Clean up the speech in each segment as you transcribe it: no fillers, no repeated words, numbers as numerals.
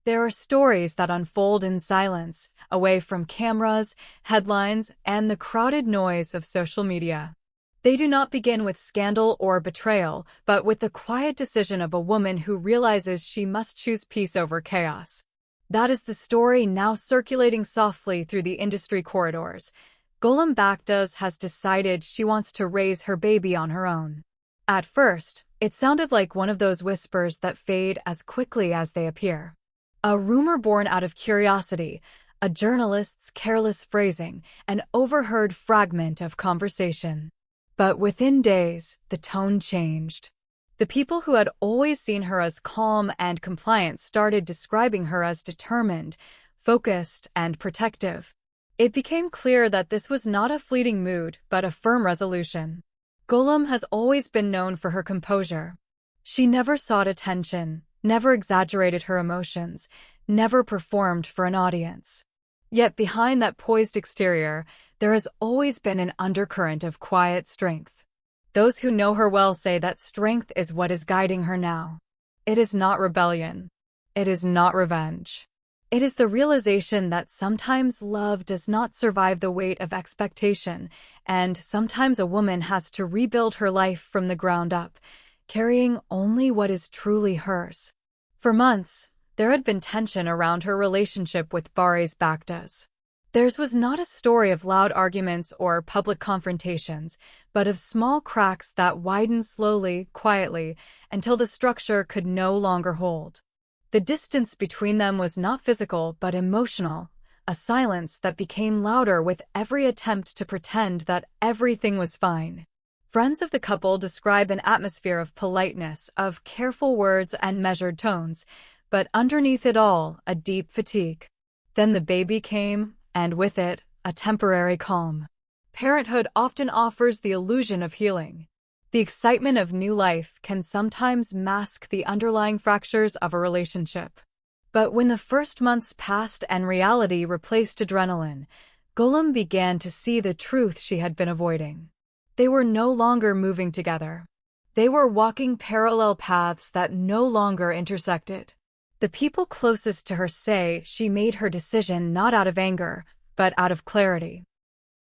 There are stories that unfold in silence, away from cameras, headlines, and the crowded noise of social media. They do not begin with scandal or betrayal, but with the quiet decision of a woman who realizes she must choose peace over chaos. That is the story now circulating softly through the industry corridors. Gülüm Baktaş has decided she wants to raise her baby on her own. At first, it sounded like one of those whispers that fade as quickly as they appear. A rumor born out of curiosity, a journalist's careless phrasing, an overheard fragment of conversation. But within days, the tone changed. The people who had always seen her as calm and compliant started describing her as determined, focused, and protective. It became clear that this was not a fleeting mood, but a firm resolution. Gülüm has always been known for her composure. She never sought attention, never exaggerated her emotions, never performed for an audience. Yet behind that poised exterior, there has always been an undercurrent of quiet strength. Those who know her well say that strength is what is guiding her now. It is not rebellion. It is not revenge. It is the realization that sometimes love does not survive the weight of expectation, and sometimes a woman has to rebuild her life from the ground up, carrying only what is truly hers. For months, there had been tension around her relationship with Barış Baktaş. Theirs was not a story of loud arguments or public confrontations, but of small cracks that widened slowly, quietly, until the structure could no longer hold. The distance between them was not physical but emotional, a silence that became louder with every attempt to pretend that everything was fine. Friends of the couple describe an atmosphere of politeness, of careful words and measured tones, but underneath it all, a deep fatigue. Then the baby came, and with it, a temporary calm. Parenthood often offers the illusion of healing. The excitement of new life can sometimes mask the underlying fractures of a relationship. But when the first months passed and reality replaced adrenaline, Gülüm began to see the truth she had been avoiding. They were no longer moving together. They were walking parallel paths that no longer intersected. The people closest to her say she made her decision not out of anger, but out of clarity.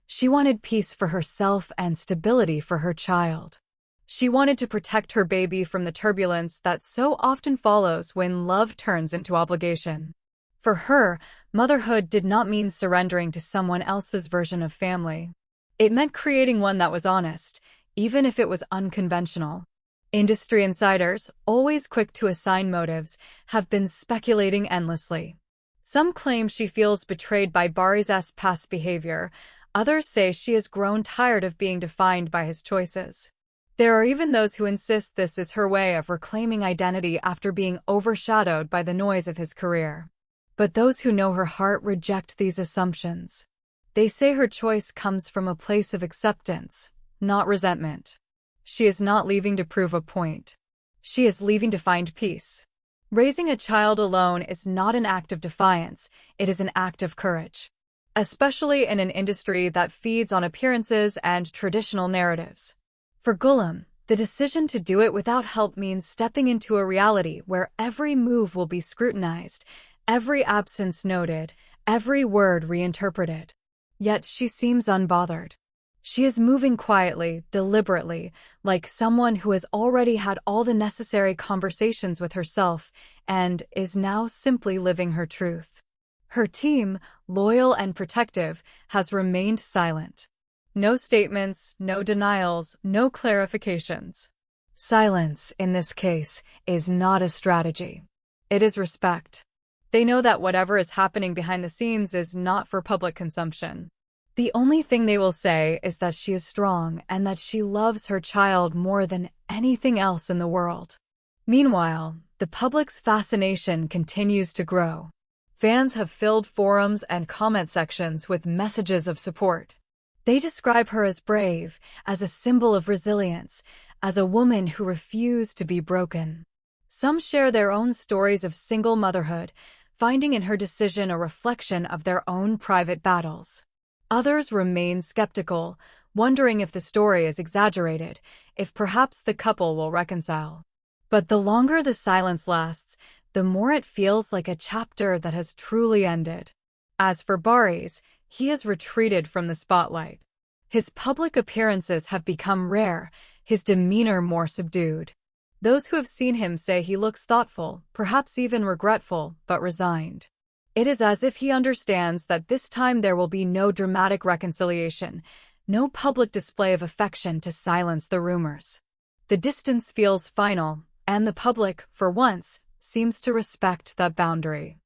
She wanted peace for herself and stability for her child. She wanted to protect her baby from the turbulence that so often follows when love turns into obligation. For her, motherhood did not mean surrendering to someone else's version of family. It meant creating one that was honest, even if it was unconventional. Industry insiders, always quick to assign motives, have been speculating endlessly. Some claim she feels betrayed by Barış's past behavior. Others say she has grown tired of being defined by his choices. There are even those who insist this is her way of reclaiming identity after being overshadowed by the noise of his career. But those who know her heart reject these assumptions. They say her choice comes from a place of acceptance, not resentment. She is not leaving to prove a point. She is leaving to find peace. Raising a child alone is not an act of defiance, it is an act of courage. Especially in an industry that feeds on appearances and traditional narratives. For Gülüm, the decision to do it without help means stepping into a reality where every move will be scrutinized, every absence noted, every word reinterpreted. Yet she seems unbothered. She is moving quietly, deliberately, like someone who has already had all the necessary conversations with herself and is now simply living her truth. Her team, loyal and protective, has remained silent. No statements, no denials, no clarifications. Silence, in this case, is not a strategy. It is respect. They know that whatever is happening behind the scenes is not for public consumption. The only thing they will say is that she is strong and that she loves her child more than anything else in the world. Meanwhile, the public's fascination continues to grow. Fans have filled forums and comment sections with messages of support. They describe her as brave, as a symbol of resilience, as a woman who refused to be broken. Some share their own stories of single motherhood, finding in her decision a reflection of their own private battles. Others remain skeptical, wondering if the story is exaggerated, if perhaps the couple will reconcile. But the longer the silence lasts, the more it feels like a chapter that has truly ended. As for Baris, he has retreated from the spotlight. His public appearances have become rare, his demeanor more subdued. Those who have seen him say he looks thoughtful, perhaps even regretful, but resigned. It is as if he understands that this time there will be no dramatic reconciliation, no public display of affection to silence the rumors. The distance feels final, and the public, for once, seems to respect that boundary.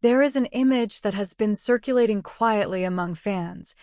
There is an image that has been circulating quietly among fans.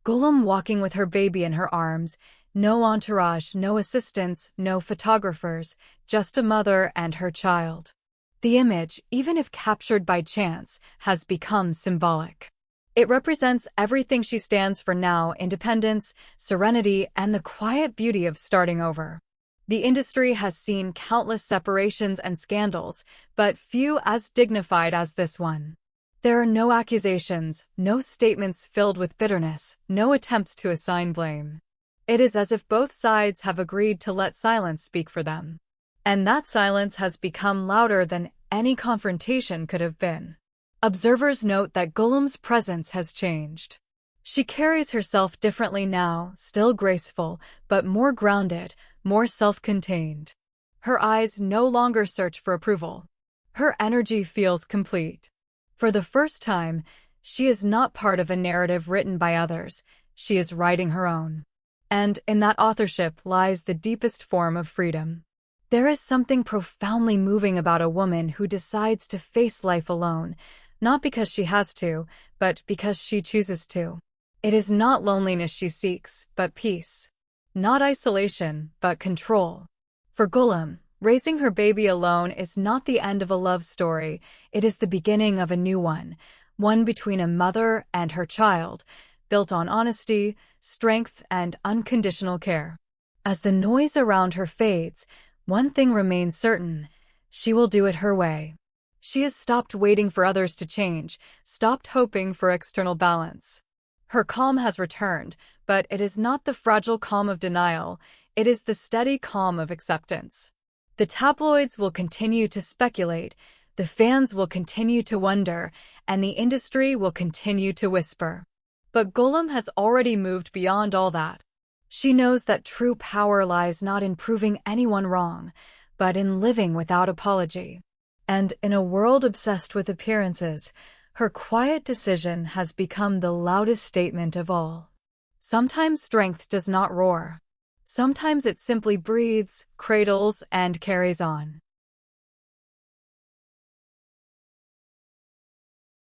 Gülüm walking with her baby in her arms, no entourage, no assistants, no photographers, just a mother and her child. The image, even if captured by chance, has become symbolic. It represents everything she stands for now: independence, serenity, and the quiet beauty of starting over. The industry has seen countless separations and scandals, but few as dignified as this one. There are no accusations, no statements filled with bitterness, no attempts to assign blame. It is as if both sides have agreed to let silence speak for them. And that silence has become louder than any confrontation could have been. Observers note that Gülüm's presence has changed. She carries herself differently now, still graceful, but more grounded, more self-contained. Her eyes no longer search for approval. Her energy feels complete. For the first time, she is not part of a narrative written by others. She is writing her own. And in that authorship lies the deepest form of freedom. There is something profoundly moving about a woman who decides to face life alone, not because she has to, but because she chooses to. It is not loneliness she seeks, but peace. Not isolation, but control. For Gülüm, raising her baby alone is not the end of a love story, it is the beginning of a new one between a mother and her child, built on honesty, strength, and unconditional care. As the noise around her fades, one thing remains certain: she will do it her way. She has stopped waiting for others to change, stopped hoping for external balance. Her calm has returned, but it is not the fragile calm of denial, it is the steady calm of acceptance. The tabloids will continue to speculate, the fans will continue to wonder, and the industry will continue to whisper. But Gülüm has already moved beyond all that. She knows that true power lies not in proving anyone wrong, but in living without apology. And in a world obsessed with appearances, her quiet decision has become the loudest statement of all. Sometimes strength does not roar. Sometimes it simply breathes, cradles, and carries on.